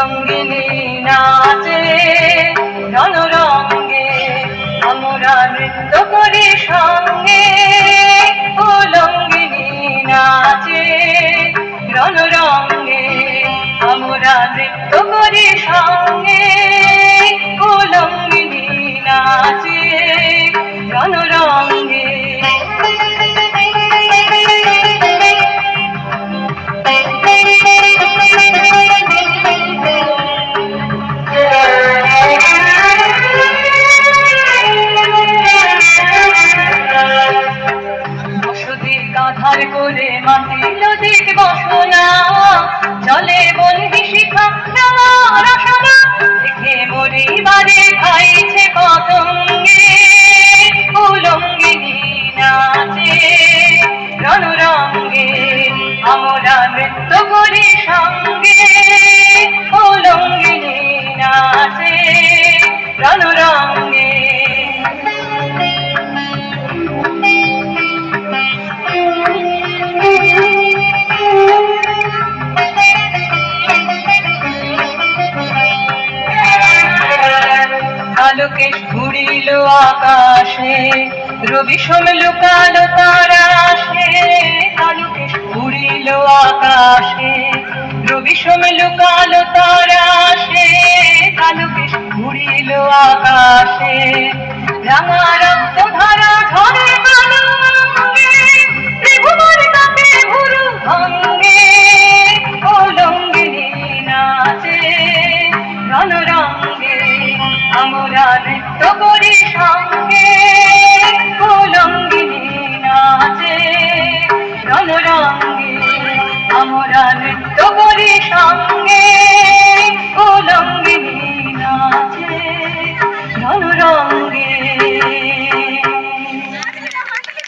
রঙ্গিনী নাচে রণরঙ্গে, আমরা নৃত্য করি সঙ্গে। উলঙ্গিনী নাচে রণরঙ্গে, আমরা নৃত্য করি সঙ্গে। উলঙ্গিনী নাচে রণরঙ্গে। গাধার করে মাটি নদীর বসনা, চলে বন্দি শিখা রসনা, দেখে মরিবারে খাইছে পতঙ্গে। উলঙ্গিনী নাচে রণরঙ্গে, আমরা নৃত্য করি সঙ্গে। উলঙ্গিনী নাচে রণরঙ্গে। আলোকেশ ঘুরিল আকাশে, রবি সোম লুকালো তারা আসে। আলোকেশ ঘুরিল আকাশে, রবি সোম লুকালো তারা আসে। আলোকেশ ঘুরিল আকাশে, রাঙা রক্ত ধারা ঝরে কালো অঙ্গে। ত্রিভুবন তাতে ভুরু ভঙ্গে, উলঙ্গিনী নাচে রণরঙ্গে, আমরা নৃত্য করি সঙ্গে।